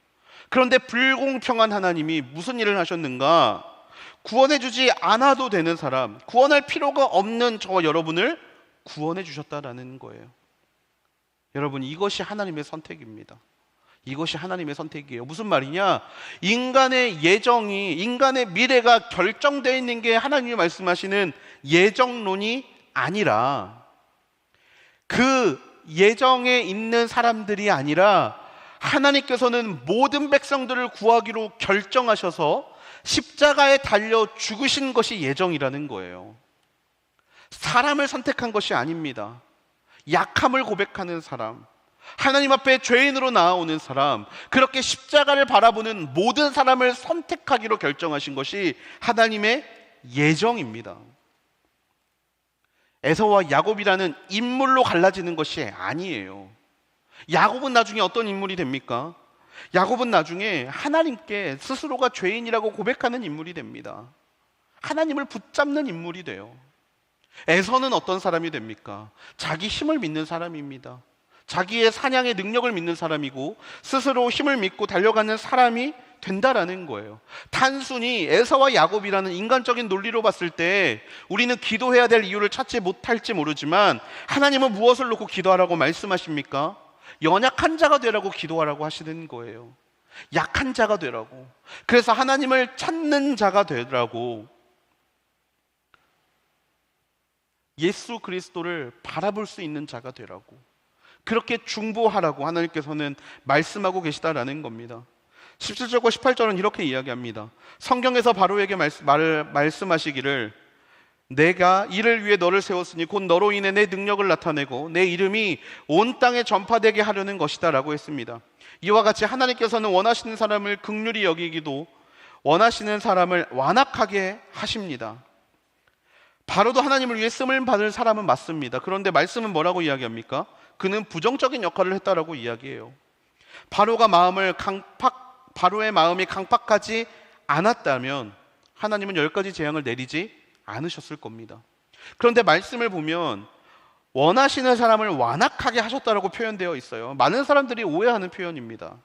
[SPEAKER 2] 그런데 불공평한 하나님이 무슨 일을 하셨는가? 구원해 주지 않아도 되는 사람, 구원할 필요가 없는 저와 여러분을 구원해 주셨다라는 거예요. 여러분, 이것이 하나님의 선택입니다. 이것이 하나님의 선택이에요. 무슨 말이냐? 인간의 예정이, 인간의 미래가 결정되어 있는 게 하나님이 말씀하시는 예정론이 아니라 그 예정에 있는 사람들이 아니라 하나님께서는 모든 백성들을 구하기로 결정하셔서 십자가에 달려 죽으신 것이 예정이라는 거예요. 사람을 선택한 것이 아닙니다. 약함을 고백하는 사람, 하나님 앞에 죄인으로 나아오는 사람, 그렇게 십자가를 바라보는 모든 사람을 선택하기로 결정하신 것이 하나님의 예정입니다. 에서와 야곱이라는 인물로 갈라지는 것이 아니에요. 야곱은 나중에 어떤 인물이 됩니까? 야곱은 나중에 하나님께 스스로가 죄인이라고 고백하는 인물이 됩니다. 하나님을 붙잡는 인물이 돼요. 에서는 어떤 사람이 됩니까? 자기 힘을 믿는 사람입니다. 자기의 사냥의 능력을 믿는 사람이고 스스로 힘을 믿고 달려가는 사람이 된다라는 거예요. 단순히 에서와 야곱이라는 인간적인 논리로 봤을 때 우리는 기도해야 될 이유를 찾지 못할지 모르지만 하나님은 무엇을 놓고 기도하라고 말씀하십니까? 연약한 자가 되라고 기도하라고 하시는 거예요. 약한 자가 되라고. 그래서 하나님을 찾는 자가 되라고, 예수 그리스도를 바라볼 수 있는 자가 되라고, 그렇게 중보하라고 하나님께서는 말씀하고 계시다라는 겁니다. 17절과 18절은 이렇게 이야기합니다. 성경에서 바로에게 말씀하시기를 내가 이를 위해 너를 세웠으니 곧 너로 인해 내 능력을 나타내고 내 이름이 온 땅에 전파되게 하려는 것이다 라고 했습니다. 이와 같이 하나님께서는 원하시는 사람을 긍휼히 여기기도 원하시는 사람을 완악하게 하십니다. 바로도 하나님을 위해 쓰임 받을 사람은 맞습니다. 그런데 말씀은 뭐라고 이야기합니까? 그는 부정적인 역할을 했다라고 이야기해요. 바로의 마음이 강팍하지 않았다면 하나님은 10가지 재앙을 내리지 않으셨을 겁니다. 그런데 말씀을 보면 원하시는 사람을 완악하게 하셨다라고 표현되어 있어요. 많은 사람들이 오해하는 표현입니다.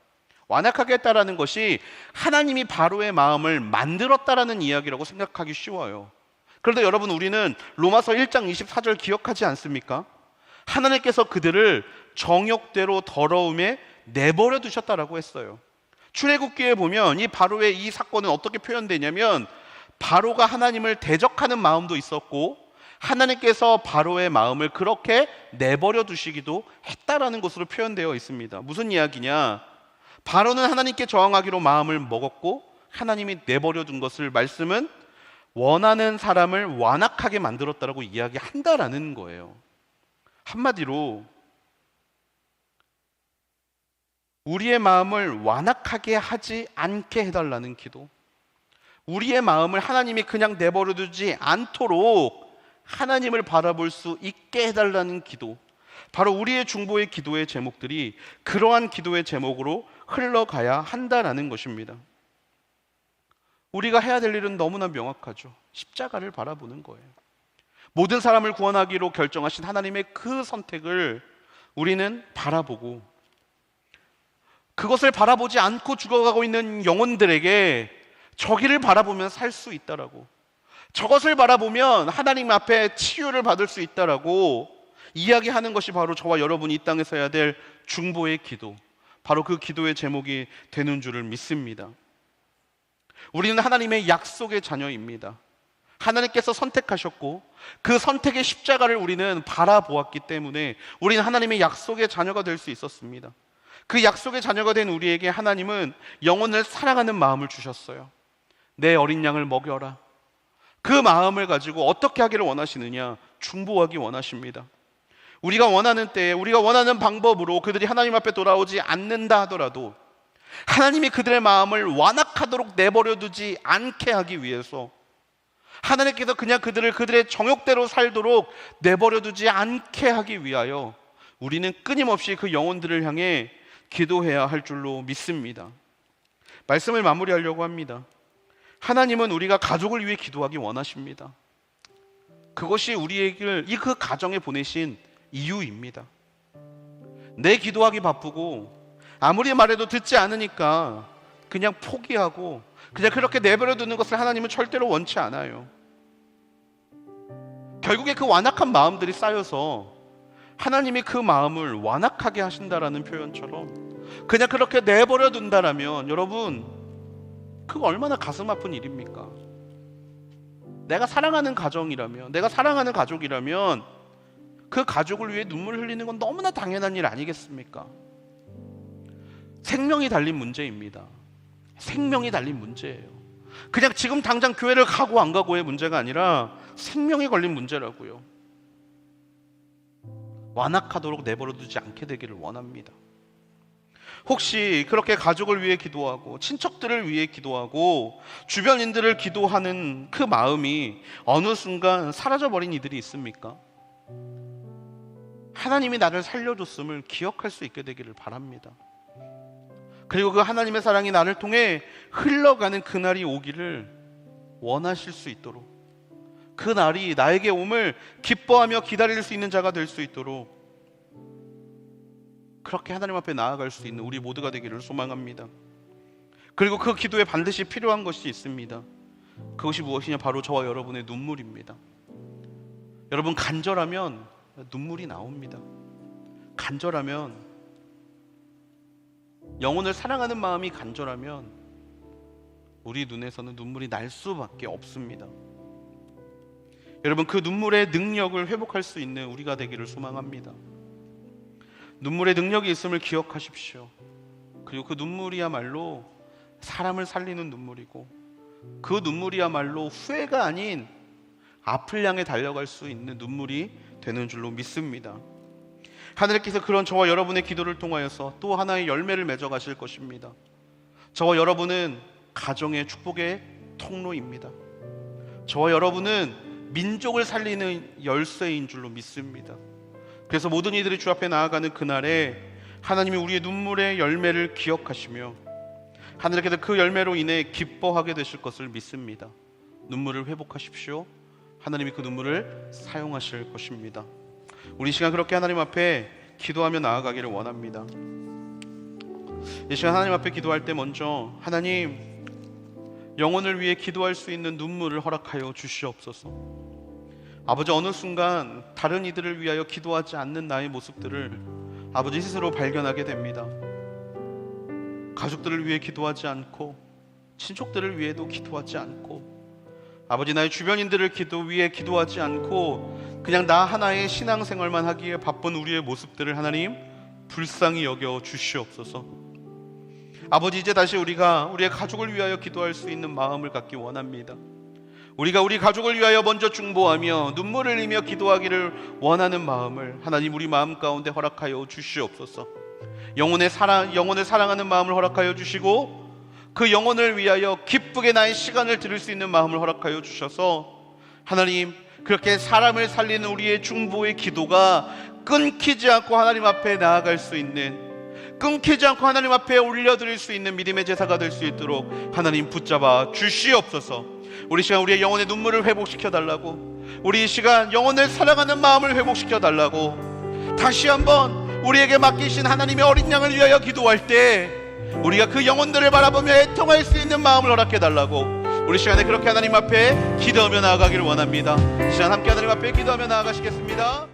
[SPEAKER 2] 완악하게 했다라는 것이 하나님이 바로의 마음을 만들었다라는 이야기라고 생각하기 쉬워요. 그런데 여러분, 우리는 로마서 1장 24절 기억하지 않습니까? 하나님께서 그들을 정욕대로 더러움에 내버려 두셨다라고 했어요. 출애굽기에 보면 이 바로의 이 사건은 어떻게 표현되냐면 바로가 하나님을 대적하는 마음도 있었고 하나님께서 바로의 마음을 그렇게 내버려 두시기도 했다라는 것으로 표현되어 있습니다. 무슨 이야기냐? 바로는 하나님께 저항하기로 마음을 먹었고 하나님이 내버려 둔 것을 말씀은 원하는 사람을 완악하게 만들었다라고 이야기한다라는 거예요. 한마디로 우리의 마음을 완악하게 하지 않게 해달라는 기도, 우리의 마음을 하나님이 그냥 내버려 두지 않도록 하나님을 바라볼 수 있게 해달라는 기도, 바로 우리의 중보의 기도의 제목들이 그러한 기도의 제목으로 흘러가야 한다라는 것입니다. 우리가 해야 될 일은 너무나 명확하죠. 십자가를 바라보는 거예요. 모든 사람을 구원하기로 결정하신 하나님의 그 선택을 우리는 바라보고, 그것을 바라보지 않고 죽어가고 있는 영혼들에게 저기를 바라보면 살 수 있다라고, 저것을 바라보면 하나님 앞에 치유를 받을 수 있다라고 이야기하는 것이 바로 저와 여러분이 이 땅에서 해야 될 중보의 기도, 바로 그 기도의 제목이 되는 줄을 믿습니다. 우리는 하나님의 약속의 자녀입니다. 하나님께서 선택하셨고 그 선택의 십자가를 우리는 바라보았기 때문에 우리는 하나님의 약속의 자녀가 될 수 있었습니다. 그 약속의 자녀가 된 우리에게 하나님은 영혼을 사랑하는 마음을 주셨어요. 내 어린 양을 먹여라. 그 마음을 가지고 어떻게 하기를 원하시느냐? 중보하기 원하십니다. 우리가 원하는 때에 우리가 원하는 방법으로 그들이 하나님 앞에 돌아오지 않는다 하더라도 하나님이 그들의 마음을 완악하도록 내버려 두지 않게 하기 위해서, 하나님께서 그냥 그들의 정욕대로 살도록 내버려 두지 않게 하기 위하여 우리는 끊임없이 그 영혼들을 향해 기도해야 할 줄로 믿습니다. 말씀을 마무리하려고 합니다. 하나님은 우리가 가족을 위해 기도하기 원하십니다. 그것이 우리에게 그 가정에 보내신 이유입니다. 내 기도하기 바쁘고 아무리 말해도 듣지 않으니까 그냥 포기하고 그냥 그렇게 내버려 두는 것을 하나님은 절대로 원치 않아요. 결국에 그 완악한 마음들이 쌓여서 하나님이 그 마음을 완악하게 하신다라는 표현처럼 그냥 그렇게 내버려 둔다라면 여러분, 그거 얼마나 가슴 아픈 일입니까? 내가 사랑하는 가정이라면, 내가 사랑하는 가족이라면 그 가족을 위해 눈물을 흘리는 건 너무나 당연한 일 아니겠습니까? 생명이 달린 문제입니다. 생명이 달린 문제예요. 그냥 지금 당장 교회를 가고 안 가고의 문제가 아니라 생명이 걸린 문제라고요. 완악하도록 내버려 두지 않게 되기를 원합니다. 혹시 그렇게 가족을 위해 기도하고 친척들을 위해 기도하고 주변인들을 기도하는 그 마음이 어느 순간 사라져버린 이들이 있습니까? 하나님이 나를 살려줬음을 기억할 수 있게 되기를 바랍니다. 그리고 그 하나님의 사랑이 나를 통해 흘러가는 그날이 오기를 원하실 수 있도록, 그날이 나에게 옴을 기뻐하며 기다릴 수 있는 자가 될 수 있도록 그렇게 하나님 앞에 나아갈 수 있는 우리 모두가 되기를 소망합니다. 그리고 그 기도에 반드시 필요한 것이 있습니다. 그것이 무엇이냐? 바로 저와 여러분의 눈물입니다. 여러분, 간절하면 눈물이 나옵니다. 간절하면, 영혼을 사랑하는 마음이 간절하면 우리 눈에서는 눈물이 날 수밖에 없습니다. 여러분, 그 눈물의 능력을 회복할 수 있는 우리가 되기를 소망합니다. 눈물의 능력이 있음을 기억하십시오. 그리고 그 눈물이야말로 사람을 살리는 눈물이고, 그 눈물이야말로 후회가 아닌 앞을 향해 달려갈 수 있는 눈물이 되는 줄로 믿습니다. 하나님께서 그런 저와 여러분의 기도를 통하여서 또 하나의 열매를 맺어 가실 것입니다. 저와 여러분은 가정의 축복의 통로입니다. 저와 여러분은 민족을 살리는 열쇠인 줄로 믿습니다. 그래서 모든 이들이 주 앞에 나아가는 그날에 하나님이 우리의 눈물의 열매를 기억하시며 하나님께서 그 열매로 인해 기뻐하게 되실 것을 믿습니다. 눈물을 회복하십시오. 하나님이 그 눈물을 사용하실 것입니다. 우리 시간 그렇게 하나님 앞에 기도하며 나아가기를 원합니다. 이 시간 하나님 앞에 기도할 때 먼저 하나님, 영혼을 위해 기도할 수 있는 눈물을 허락하여 주시옵소서. 아버지, 어느 순간 다른 이들을 위하여 기도하지 않는 나의 모습들을 아버지 스스로 발견하게 됩니다. 가족들을 위해 기도하지 않고 친족들을 위해도 기도하지 않고 아버지, 나의 주변인들을 위해 기도하지 않고 그냥 나 하나의 신앙생활만 하기에 바쁜 우리의 모습들을 하나님 불쌍히 여겨 주시옵소서. 아버지, 이제 다시 우리가 우리의 가족을 위하여 기도할 수 있는 마음을 갖기 원합니다. 우리가 우리 가족을 위하여 먼저 중보하며 눈물을 흘리며 기도하기를 원하는 마음을 하나님 우리 마음 가운데 허락하여 주시옵소서. 영혼을 사랑하는 마음을 허락하여 주시고 그 영혼을 위하여 기쁘게 나의 시간을 드릴 수 있는 마음을 허락하여 주셔서 하나님, 그렇게 사람을 살리는 우리의 중보의 기도가 끊기지 않고 하나님 앞에 나아갈 수 있는, 끊기지 않고 하나님 앞에 올려드릴 수 있는 믿음의 제사가 될 수 있도록 하나님 붙잡아 주시옵소서. 우리 시간 우리의 영혼의 눈물을 회복시켜 달라고, 우리 시간 영혼을 사랑하는 마음을 회복시켜 달라고, 다시 한번 우리에게 맡기신 하나님의 어린 양을 위하여 기도할 때 우리가 그 영혼들을 바라보며 애통할 수 있는 마음을 허락해 달라고, 우리 시간에 그렇게 하나님 앞에 기도하며 나아가기를 원합니다. 이 시간 함께 하나님 앞에 기도하며 나아가시겠습니다.